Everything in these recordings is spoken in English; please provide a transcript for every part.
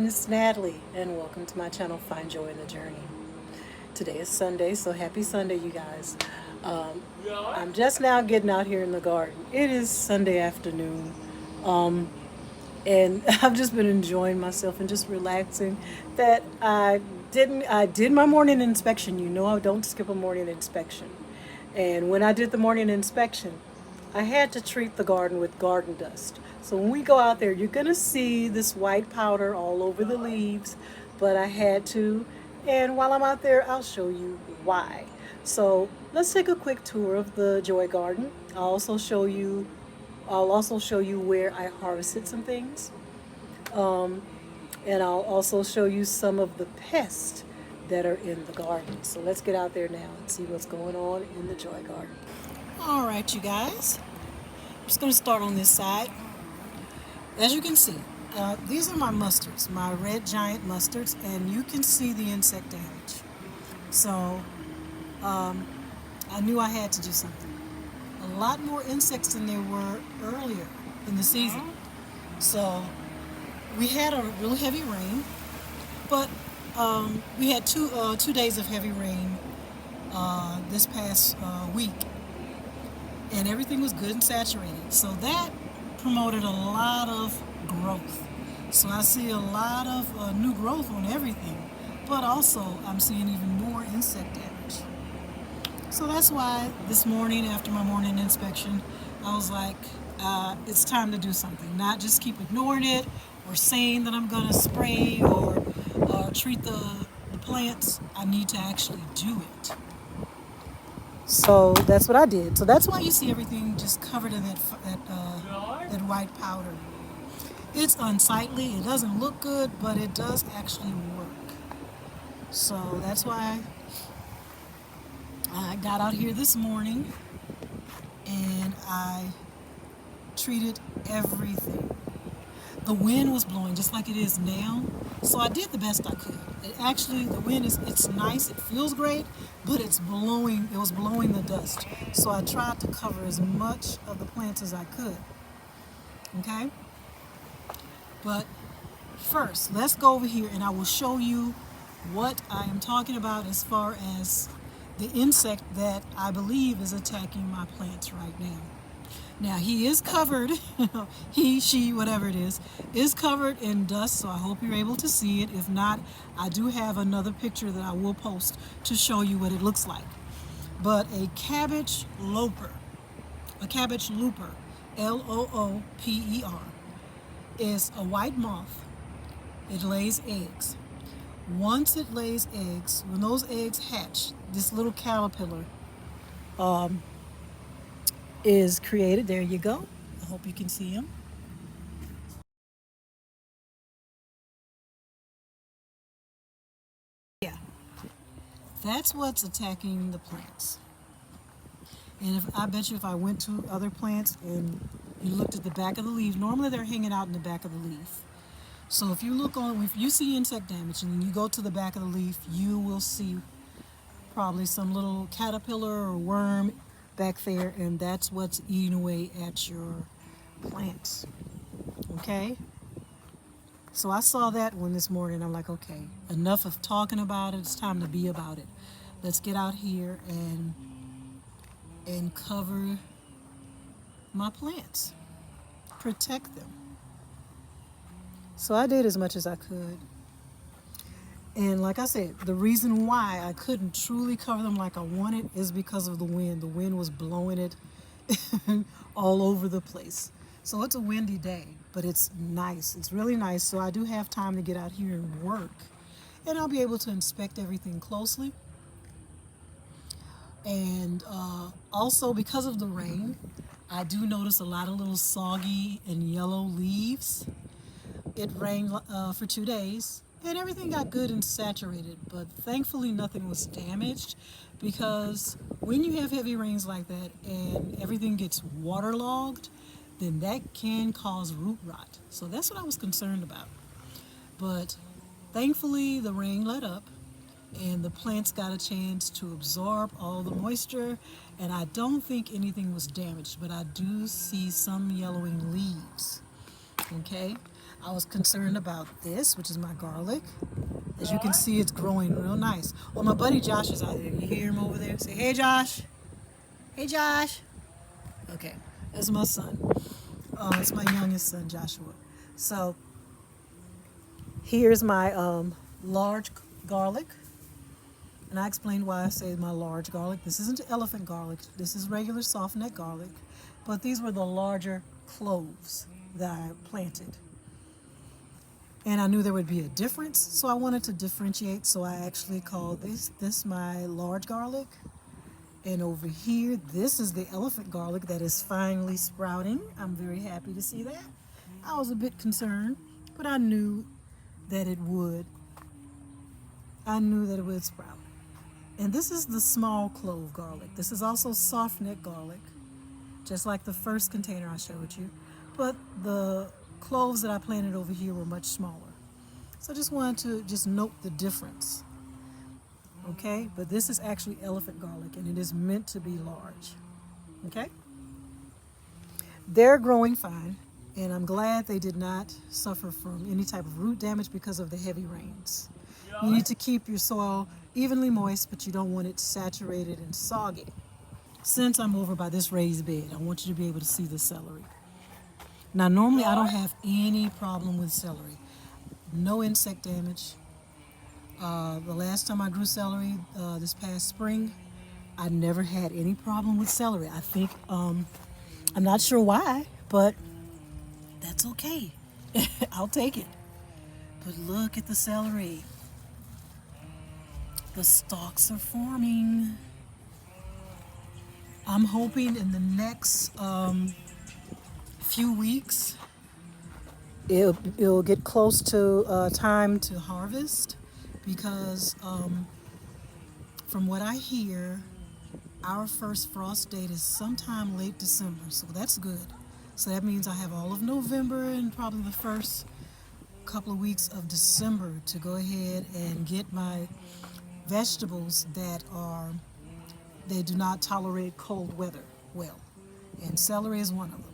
it's Natalie, and welcome to my channel, Find Joy in the Journey. Today is Sunday, so happy Sunday, you guys. I'm just now getting out here in the garden. It is Sunday afternoon, and I've just been enjoying myself and just relaxing. That I did my morning inspection. You know, I don't skip a morning inspection. And when I did the morning inspection, I had to treat the garden with garden dust. So when we go out there, you're going to see this white powder all over the leaves, but I had to. And while I'm out there, I'll show you why. So let's take a quick tour of the Joy Garden. I'll also show you where I harvested some things. And I'll also show you some of the pests that are in the garden. So let's get out there now and see what's going on in the Joy Garden. All right, you guys. I'm just going to start on this side. As you can see, these are my mustards, my red giant mustards, and you can see the insect damage. So I knew I had to do something. A lot more insects than there were earlier in the season. So we had a really heavy rain, but we had two days of heavy rain this past week, and everything was good and saturated. So that promoted a lot of growth. So I see a lot of new growth on everything, but also I'm seeing even more insect damage. So that's why this morning after my morning inspection, I was like, it's time to do something. Not just keep ignoring it or saying that I'm going to spray or treat the plants. I need to actually do it. So that's what I did. So that's why you see everything just covered in that white powder. It's unsightly. It doesn't look good, but it does actually work. So that's why I got out here this morning and I treated everything. The wind was blowing just like it is now, so I did the best I could. The wind it's nice, it feels great, but it was blowing the dust. So I tried to cover as much of the plants as I could. Okay? But first, let's go over here and I will show you what I am talking about as far as the insect that I believe is attacking my plants right now. Now he is covered, he, she, whatever it is covered in dust, so I hope you're able to see it. If not, I do have another picture that I will post to show you what it looks like. But a cabbage looper, Looper, is a white moth. It lays eggs. Once it lays eggs, when those eggs hatch, this little caterpillar is created. There you go. I hope you can see him. Yeah, that's what's attacking the plants. And I bet you if I went to other plants and you looked at the back of the leaf, normally they're hanging out in the back of the leaf. So if you see insect damage and you go to the back of the leaf, you will see probably some little caterpillar or worm back there, and that's what's eating away at your plants. Okay? So I saw that one this morning. I'm like, okay, enough of talking about it. It's time to be about it. Let's get out here and cover my plants, protect them. So I did as much as I could. And like I said, the reason why I couldn't truly cover them like I wanted is because of the wind. The wind was blowing it all over the place. So it's a windy day, but it's nice. It's really nice. So I do have time to get out here and work. And I'll be able to inspect everything closely. And also because of the rain, I do notice a lot of little soggy and yellow leaves. It rained for 2 days. And everything got good and saturated, but thankfully nothing was damaged, because when you have heavy rains like that and everything gets waterlogged, then that can cause root rot. So that's what I was concerned about. But thankfully the rain let up and the plants got a chance to absorb all the moisture, and I don't think anything was damaged, but I do see some yellowing leaves. Okay, I was concerned about this, which is my garlic. As you can see, it's growing real nice. Well, my buddy Josh is out there. You hear him over there? Say, hey, Josh. Hey, Josh. Okay, that's my son. It's my youngest son, Joshua. So here's my large garlic. And I explained why I say my large garlic. This isn't elephant garlic. This is regular soft neck garlic. But these were the larger cloves that I planted. And I knew there would be a difference, so I wanted to differentiate. So I actually called this my large garlic. And over here, this is the elephant garlic that is finally sprouting. I'm very happy to see that. I was a bit concerned, but I knew that it would. I knew that it would sprout. And this is the small clove garlic. This is also soft neck garlic, just like the first container I showed you. But the cloves that I planted over here were much smaller. So I just wanted to just note the difference. Okay, but this is actually elephant garlic and it is meant to be large. Okay, they're growing fine and I'm glad they did not suffer from any type of root damage because of the heavy rains. You need to keep your soil evenly moist, but you don't want it saturated and soggy. Since I'm over by this raised bed, I want you to be able to see the celery. Now normally I don't have any problem with celery. No insect damage. The last time I grew celery, this past spring, I never had any problem with celery. I think, I'm not sure why, but that's okay. I'll take it. But look at the celery. The stalks are forming. I'm hoping in the next few weeks, it'll get close to time to harvest. Because from what I hear, our first frost date is sometime late December, so that's good. So that means I have all of November and probably the first couple of weeks of December to go ahead and get my vegetables they do not tolerate cold weather well. And celery is one of them.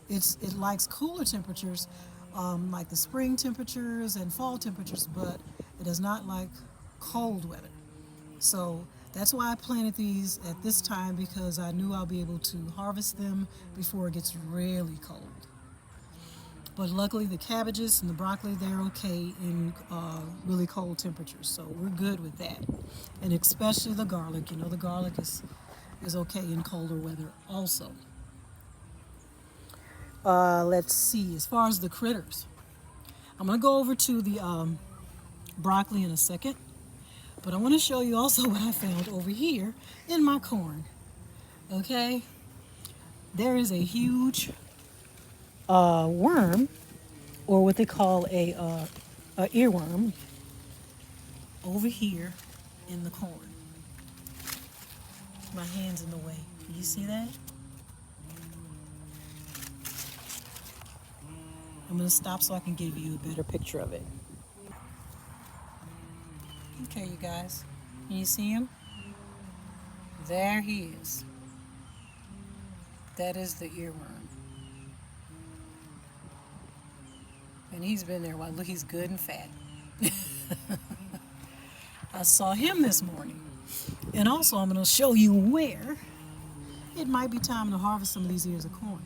It likes cooler temperatures, like the spring temperatures and fall temperatures, but it does not like cold weather. So that's why I planted these at this time, because I knew I'll be able to harvest them before it gets really cold. But luckily the cabbages and the broccoli, they're okay in really cold temperatures. So we're good with that. And especially the garlic. You know, the garlic is okay in colder weather also. Let's see, as far as the critters, I'm going to go over to the broccoli in a second, but I want to show you also what I found over here in my corn. Okay, there is a huge worm, or what they call a earworm, over here in the corn. My hand's in the way. Do you see that? I'm going to stop so I can give you a better picture of it. Okay, you guys, can you see him? There he is. That is the earworm. And he's been there a while. Look, he's good and fat. I saw him this morning. And also I'm going to show you where it might be time to harvest some of these ears of corn.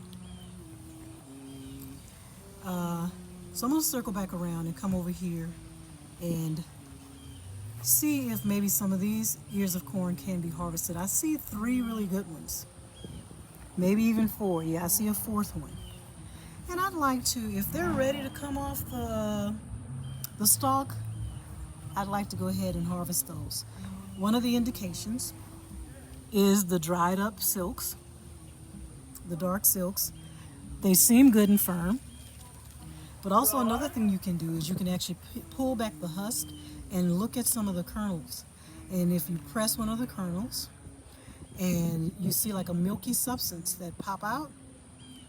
So I'm going to circle back around and come over here and see if maybe some of these ears of corn can be harvested. I see 3 really good ones, maybe even 4. Yeah, I see a 4th one. And I'd like to, if they're ready to come off the stalk, I'd like to go ahead and harvest those. One of the indications is the dried up silks, the dark silks. They seem good and firm. But also another thing you can do is you can actually pull back the husk and look at some of the kernels. And if you press one of the kernels and you see like a milky substance that pop out,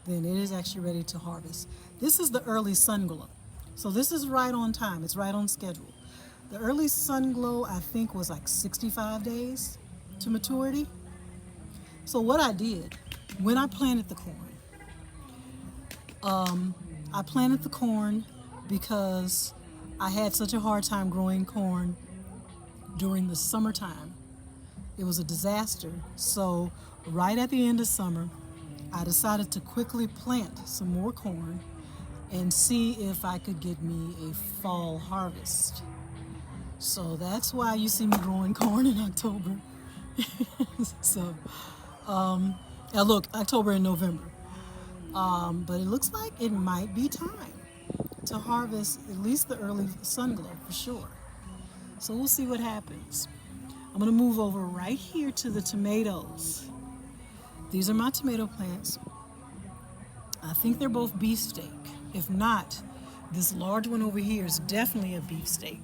then it is actually ready to harvest. This is the early sun glow. So this is right on time. It's right on schedule. The early sun glow, I think, was like 65 days to maturity. So what I did when I planted the corn, I planted the corn because I had such a hard time growing corn during the summertime. It was a disaster. So right at the end of summer, I decided to quickly plant some more corn and see if I could get me a fall harvest. So that's why you see me growing corn in October. So, now look, October and November. But it looks like it might be time to harvest at least the early sun glow for sure. So we'll see what happens. I'm gonna move over right here to the tomatoes. These are my tomato plants. I think they're both beefsteak. If not, this large one over here is definitely a beefsteak.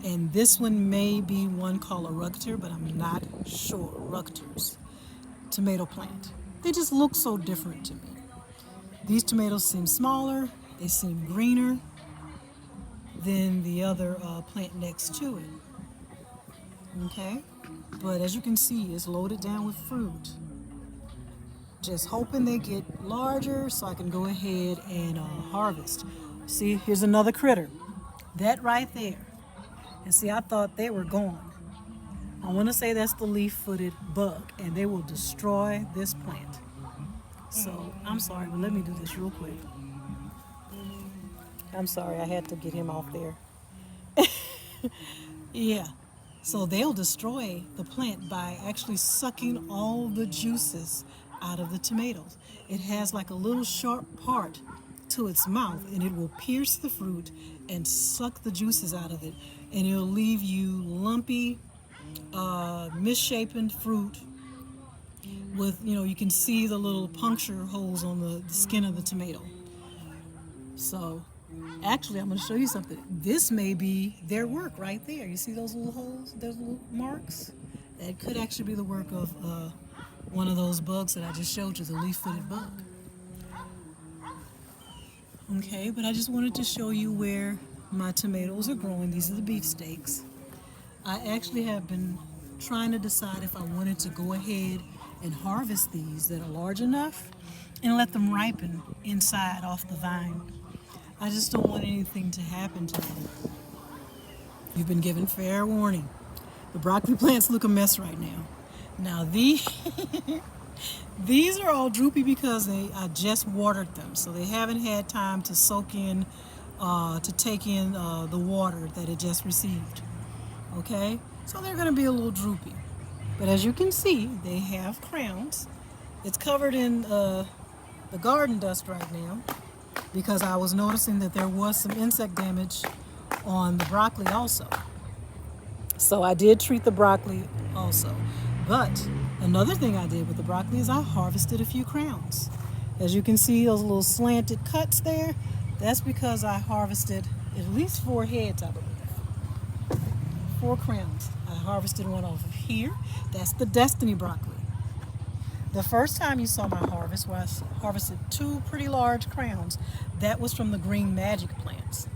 And this one may be one called a Rugter, but I'm not sure. Rugter's tomato plant. They just look so different to me. These tomatoes seem smaller, they seem greener than the other plant next to it. Okay? But as you can see, it's loaded down with fruit. Just hoping they get larger so I can go ahead and harvest. See, here's another critter. That right there. And see, I thought they were gone. I want to say that's the leaf-footed bug, and they will destroy this plant. So, I'm sorry, but let me do this real quick. I'm sorry, I had to get him off there. Yeah, so they'll destroy the plant by actually sucking all the juices out of the tomatoes. It has like a little sharp part to its mouth, and it will pierce the fruit and suck the juices out of it, and it'll leave you lumpy, misshapen fruit with, you can see the little puncture holes on the skin of the tomato. So actually, I'm going to show you something. This may be their work right there. You see those little holes, those little marks? That could actually be the work of one of those bugs that I just showed you, the leaf-footed bug. Okay, but I just wanted to show you where my tomatoes are growing. These are the beefsteaks. I actually have been trying to decide if I wanted to go ahead and harvest these that are large enough and let them ripen inside off the vine. I just don't want anything to happen to them. You've been given fair warning. The broccoli plants look a mess right now. Now these are all droopy because I just watered them, so they haven't had time to soak in, to take in the water that it just received. Okay, so they're going to be a little droopy. But as you can see, they have crowns. It's covered in the garden dust right now because I was noticing that there was some insect damage on the broccoli also. So I did treat the broccoli also. But another thing I did with the broccoli is I harvested a few crowns. As you can see, those little slanted cuts there, that's because I harvested at least 4 heads, I believe. 4 crowns. I harvested one off of here. That's the Destiny broccoli. The first time you saw my harvest, where I harvested 2 pretty large crowns, that was from the Green Magic plants.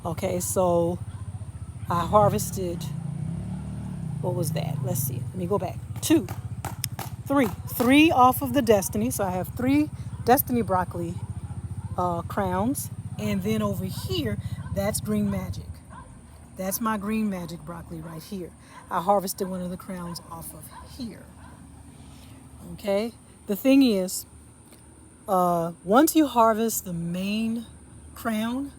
Okay, so I harvested, what was that? Let's see. Let me go back. 2, 3. 3 off of the Destiny. So I have 3 Destiny broccoli crowns. And then over here, that's Green Magic. That's my Green Magic broccoli right here. I harvested one of the crowns off of here. Okay? The thing is, once you harvest the main crown,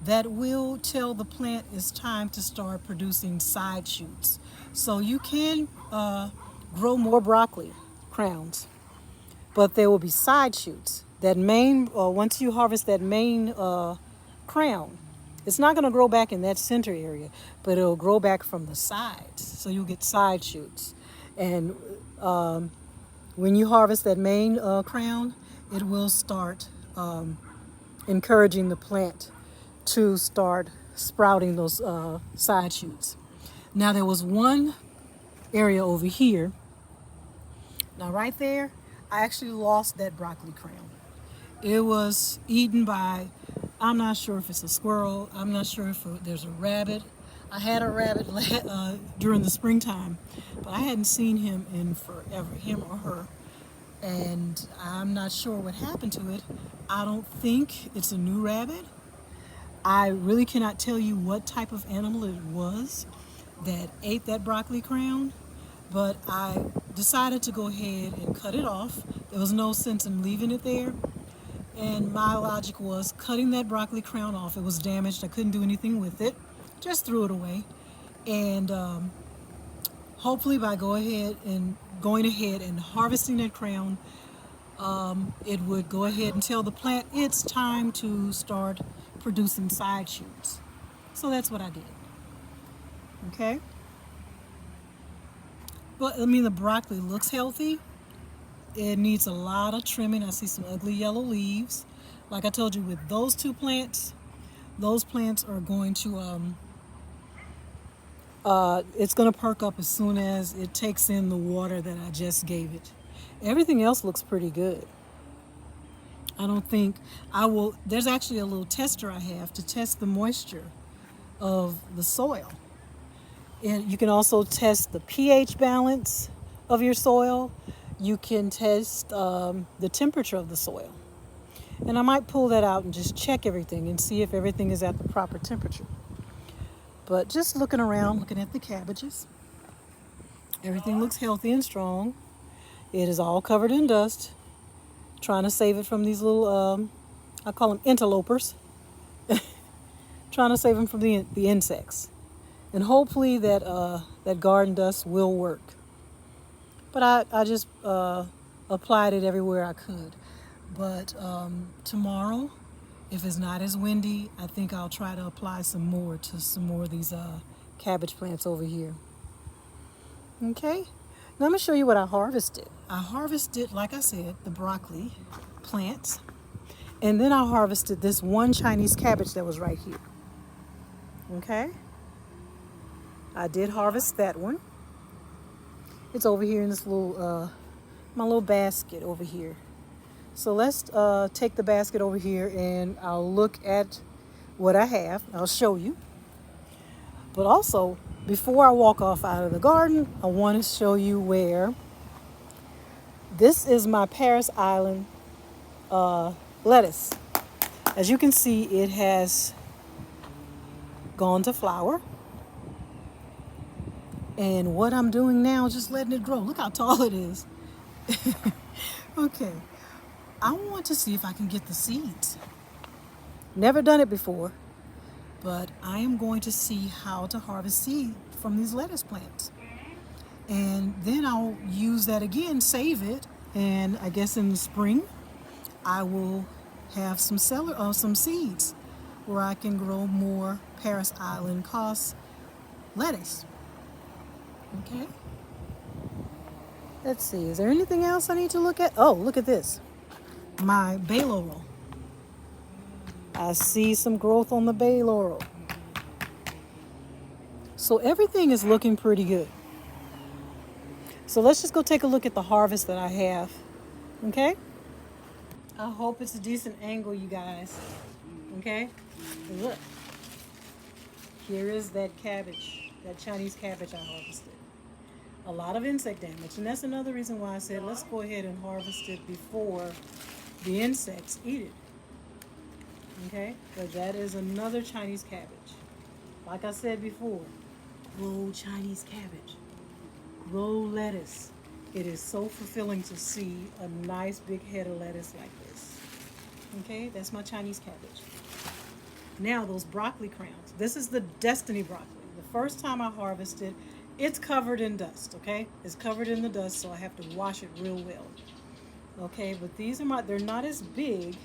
that will tell the plant it's time to start producing side shoots. So you can grow more broccoli crowns, but there will be side shoots. That main, once you harvest that main crown, it's not going to grow back in that center area, but it'll grow back from the sides. So you'll get side shoots. And when you harvest that main crown, it will start encouraging the plant to start sprouting those side shoots. Now there was one area over here. Now right there, I actually lost that broccoli crown. It was eaten by, I'm not sure if it's a squirrel, I'm not sure if there's a rabbit. I had a rabbit during the springtime, but I hadn't seen him in forever, him or her. and I'm not sure what happened to it. I don't think it's a new rabbit. I really cannot tell you what type of animal it was that ate that broccoli crown, but I decided to go ahead and cut it off. There was no sense in leaving it there. And my logic was cutting that broccoli crown off. It was damaged. I couldn't do anything with it. Just threw it away. And hopefully by going ahead and harvesting that crown, it would go ahead and tell the plant it's time to start producing side shoots. So that's what I did. Okay. But I mean, the broccoli looks healthy. It needs a lot of trimming. I see some ugly yellow leaves. Like I told you, with those two plants, those plants are going to it's going to perk up as soon as it takes in the water that I just gave it. Everything else looks pretty good. I don't think I will. There's actually a little tester I have to test the moisture of the soil. And you can also test the pH balance of your soil. You can test the temperature of the soil. And I might pull that out and just check everything and see if everything is at the proper temperature. But just looking around, looking at the cabbages, everything looks healthy and strong. It is all covered in dust. Trying to save it from these little, I call them interlopers. Trying to save them from the insects. And hopefully that garden dust will work. But I just applied it everywhere I could. But tomorrow, if it's not as windy, I think I'll try to apply some more to some more of these cabbage plants over here. Okay, now I'm going to show you what I harvested. I harvested, like I said, the broccoli plants. And then I harvested this one Chinese cabbage that was right here. Okay, I did harvest that one. It's over here in this little, my little basket over here. So let's take the basket over here and I'll look at what I have. I'll show you. But also, before I walk off out of the garden, I want to show you where this is my Paris Island lettuce. As you can see, it has gone to flower. And what I'm doing now is just letting it grow. Look how tall it is. Okay. I want to see if I can get the seeds. Never done it before, but I am going to see how to harvest seed from these lettuce plants. And then I'll use that again, save it, and I guess in the spring I will have some seeds where I can grow more Paris Island Cos lettuce. Okay. Let's see, is there anything else I need to look at? Oh, look at this. My bay laurel. I see some growth on the bay laurel. So everything is looking pretty good. So let's just go take a look at the harvest that I have. Okay? I hope it's a decent angle, you guys. Okay? And look. Here is that cabbage, that Chinese cabbage I harvested. A lot of insect damage. And that's another reason why I said let's go ahead and harvest it before the insects eat it. Okay? But that is another Chinese cabbage. Like I said before, grow Chinese cabbage. Grow lettuce. It is so fulfilling to see a nice big head of lettuce like this. Okay? That's my Chinese cabbage. Now those broccoli crowns. This is the Destiny broccoli. The first time I harvested, it's covered in dust, okay? It's covered in the dust, so I have to wash it real well. Okay, but these are they're not as big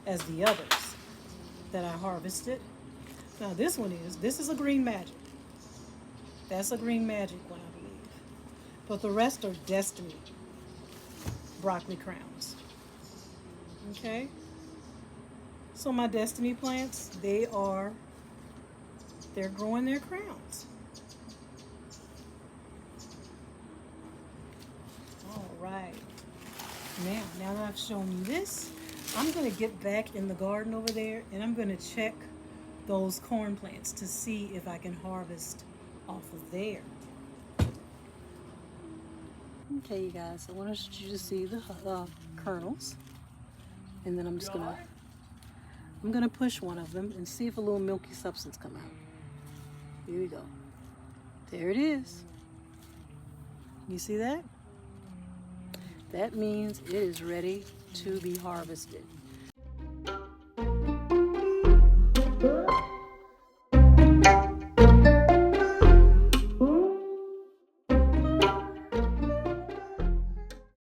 as the others that I harvested. Now this is a green magic. That's a green magic one, I believe. But the rest are Destiny broccoli crowns. Okay? So my Destiny plants, they're growing their crowns. All right. Now that I've shown you this, I'm going to get back in the garden over there and I'm going to check those corn plants to see if I can harvest off of there. Okay, you guys, I want you to see the kernels, and then I'm gonna push one of them and see if a little milky substance come out. Here we go. There it is. You see that? That means it is ready to be harvested.